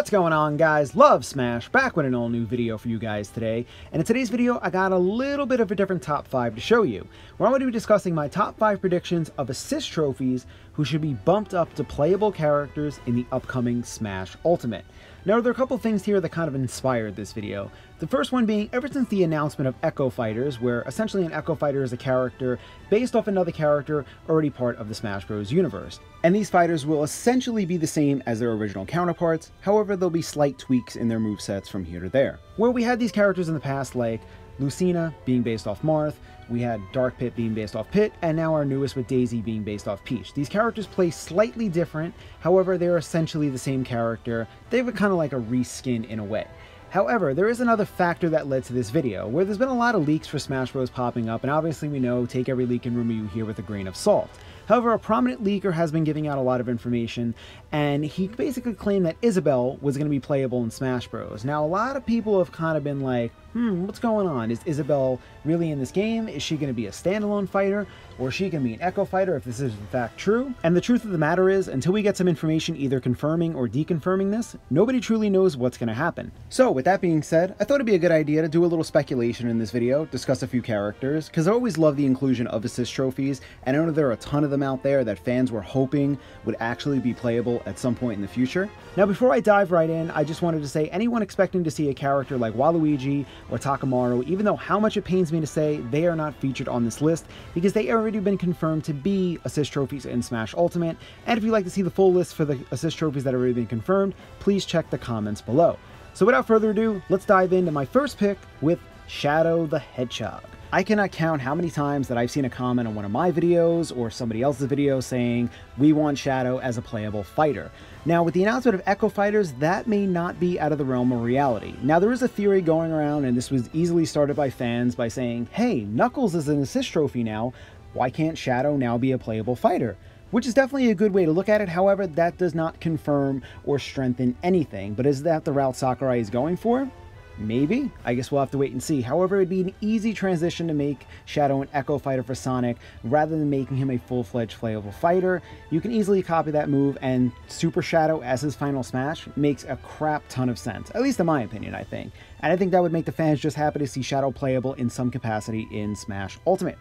What's going on, guys? Love Smash, back with an all new video for you guys today. And in today's video, I got a little bit of a different top 5 to show you, where I'm going to be discussing my top 5 predictions of assist trophies who should be bumped up to playable characters in the upcoming Smash Ultimate. Now, there are a couple things here that kind of inspired this video. The first one being, ever since the announcement of Echo Fighters, where essentially an Echo Fighter is a character based off another character already part of the Smash Bros. Universe. And these fighters will essentially be the same as their original counterparts, however there'll be slight tweaks in their movesets from here to there. Where we had these characters in the past like Lucina being based off Marth, we had Dark Pit being based off Pit, and now our newest with Daisy being based off Peach. These characters play slightly different, however they're essentially the same character. They have kind of like a reskin in a way. However, there is another factor that led to this video, where there's been a lot of leaks for Smash Bros. Popping up, and obviously we know take every leak and rumor you hear with a grain of salt. However, a prominent leaker has been giving out a lot of information, and he basically claimed that Isabelle was going to be playable in Smash Bros. Now, a lot of people have kind of been like, what's going on? Is Isabelle really in this game? Is she going to be a standalone fighter? Or is she going to be an Echo Fighter if this is in fact true? And the truth of the matter is, until we get some information either confirming or deconfirming this, nobody truly knows what's going to happen. So with that being said, I thought it'd be a good idea to do a little speculation in this video, discuss a few characters, because I always love the inclusion of assist trophies, and I know there are a ton of them out there that fans were hoping would actually be playable at some point in the future. Now before I dive right in, I just wanted to say anyone expecting to see a character like Waluigi or Takamaru, even though how much it pains me to say they are not featured on this list, because they already been confirmed to be assist trophies in Smash Ultimate, and if you'd like to see the full list for the assist trophies that have already been confirmed, please check the comments below. So without further ado, let's dive into my first pick with Shadow the Hedgehog. I cannot count how many times that I've seen a comment on one of my videos or somebody else's video saying, we want Shadow as a playable fighter. Now, with the announcement of Echo Fighters, that may not be out of the realm of reality. Now, there is a theory going around, and this was easily started by fans by saying, hey, Knuckles is an assist trophy now, why can't Shadow now be a playable fighter? Which is definitely a good way to look at it. However, that does not confirm or strengthen anything. But is that the route Sakurai is going for? Maybe. I guess we'll have to wait and see. However, it'd be an easy transition to make Shadow an Echo Fighter for Sonic rather than making him a full-fledged playable fighter. You can easily copy that move, and Super Shadow as his final smash makes a crap ton of sense. At least in my opinion, I think. And I think that would make the fans just happy to see Shadow playable in some capacity in Smash Ultimate.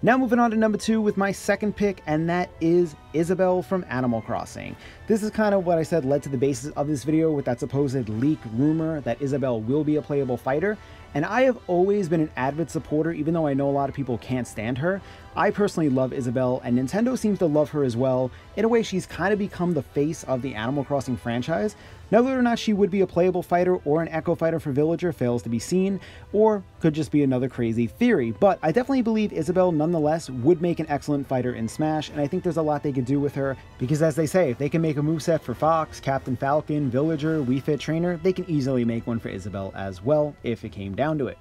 Now moving on to number 2 with my second pick, and that is Isabelle from Animal Crossing. This is kind of what I said led to the basis of this video with that supposed leak rumor that Isabelle will be a playable fighter. And I have always been an avid supporter, even though I know a lot of people can't stand her. I personally love Isabelle, and Nintendo seems to love her as well. In a way, she's kind of become the face of the Animal Crossing franchise. Now, whether or not she would be a playable fighter or an Echo Fighter for Villager fails to be seen, or could just be another crazy theory. But I definitely believe Isabelle, nonetheless, would make an excellent fighter in Smash, and I think there's a lot they could do with her, because as they say, if they can make a moveset for Fox, Captain Falcon, Villager, Wii Fit Trainer, they can easily make one for Isabelle as well, if it came down to it.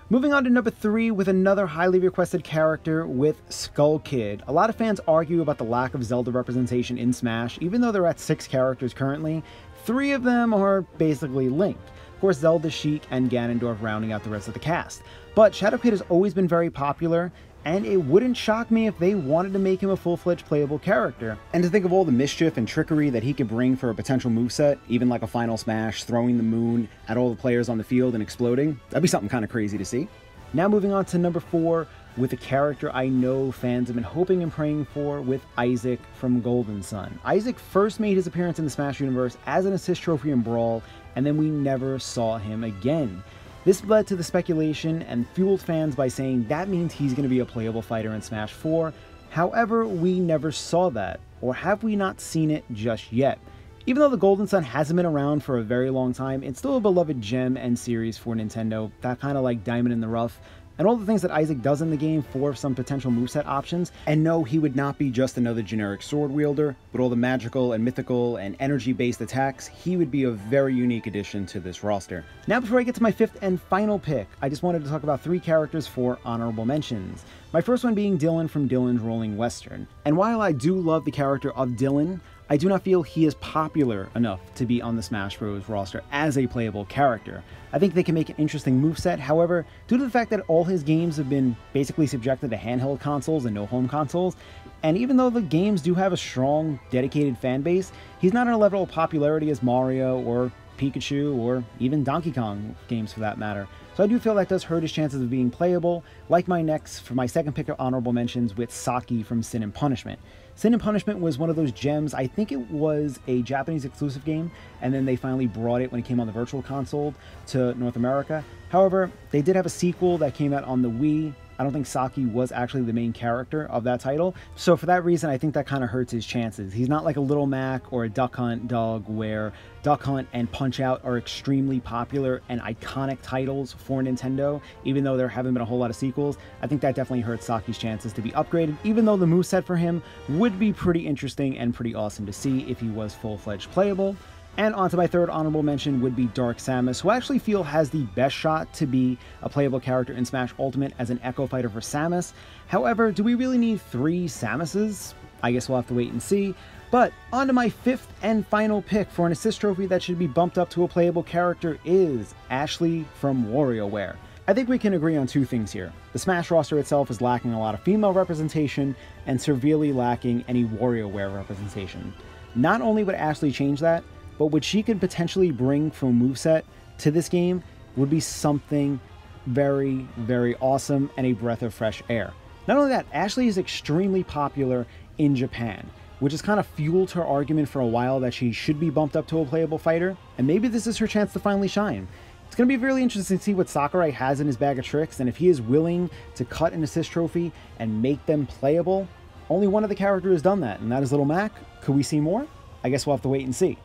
Moving on to number 3 with another highly requested character with Skull Kid. A lot of fans argue about the lack of Zelda representation in Smash, even though they're at 6 characters currently. 3 of them are basically linked. Of course, Zelda, Sheik, and Ganondorf rounding out the rest of the cast. But Shadow Kid has always been very popular, and it wouldn't shock me if they wanted to make him a full-fledged playable character. And to think of all the mischief and trickery that he could bring for a potential moveset, even like a Final Smash, throwing the moon at all the players on the field and exploding, that'd be something kind of crazy to see. Now moving on to number 4 with a character I know fans have been hoping and praying for with Isaac from Golden Sun. Isaac first made his appearance in the Smash universe as an assist trophy in Brawl, and then we never saw him again. This led to the speculation and fueled fans by saying that means he's going to be a playable fighter in Smash 4. However, we never saw that, or have we not seen it just yet? Even though the Golden Sun hasn't been around for a very long time, it's still a beloved gem and series for Nintendo, that kind of like diamond in the rough. And all the things that Isaac does in the game for some potential moveset options, and no, he would not be just another generic sword wielder, but all the magical and mythical and energy-based attacks, he would be a very unique addition to this roster. Now before I get to my 5th and final pick, I just wanted to talk about 3 characters for honorable mentions. My first one being Dylan from Dylan's Rolling Western. And while I do love the character of Dylan, I do not feel he is popular enough to be on the Smash Bros. Roster as a playable character. I think they can make an interesting moveset, however, due to the fact that all his games have been basically subjected to handheld consoles and no home consoles, and even though the games do have a strong, dedicated fan base, he's not on a level of popularity as Mario or Pikachu, or even Donkey Kong games for that matter. So I do feel that does hurt his chances of being playable, like for my second pick of honorable mentions with Saki from Sin and Punishment. Sin and Punishment was one of those gems. I think it was a Japanese exclusive game, and then they finally brought it when it came on the Virtual Console to North America. However, they did have a sequel that came out on the Wii. I don't think Saki was actually the main character of that title. So for that reason, I think that kind of hurts his chances. He's not like a Little Mac or a Duck Hunt Dog, where Duck Hunt and Punch-Out are extremely popular and iconic titles for Nintendo, even though there haven't been a whole lot of sequels. I think that definitely hurts Saki's chances to be upgraded, even though the moveset for him would be pretty interesting and pretty awesome to see if he was full-fledged playable. And onto my third honorable mention would be Dark Samus, who I actually feel has the best shot to be a playable character in Smash Ultimate as an Echo Fighter for Samus. However, do we really need 3 Samuses? I guess we'll have to wait and see. But onto my fifth and final pick for an assist trophy that should be bumped up to a playable character is Ashley from WarioWare. I think we can agree on 2 things here. The Smash roster itself is lacking a lot of female representation and severely lacking any WarioWare representation. Not only would Ashley change that, but what she could potentially bring from a moveset to this game would be something very, very awesome and a breath of fresh air. Not only that, Ashley is extremely popular in Japan, which has kind of fueled her argument for a while that she should be bumped up to a playable fighter, and maybe this is her chance to finally shine. It's going to be really interesting to see what Sakurai has in his bag of tricks, and if he is willing to cut an assist trophy and make them playable. Only one of the characters has done that, and that is Little Mac. Could we see more? I guess we'll have to wait and see.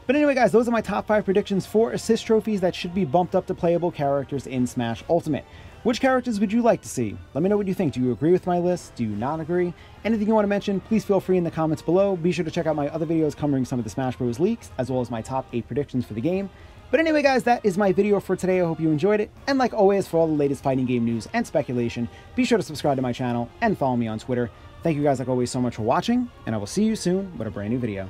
But anyway, guys, those are my top 5 predictions for assist trophies that should be bumped up to playable characters in Smash Ultimate. Which characters would you like to see? Let me know what you think. Do you agree with my list? Do you not agree? Anything you want to mention, please feel free in the comments below. Be sure to check out my other videos covering some of the Smash Bros. Leaks, as well as my top 8 predictions for the game. But anyway, guys, that is my video for today. I hope you enjoyed it. And like always, for all the latest fighting game news and speculation, be sure to subscribe to my channel and follow me on Twitter. Thank you guys, like always, so much for watching, and I will see you soon with a brand new video.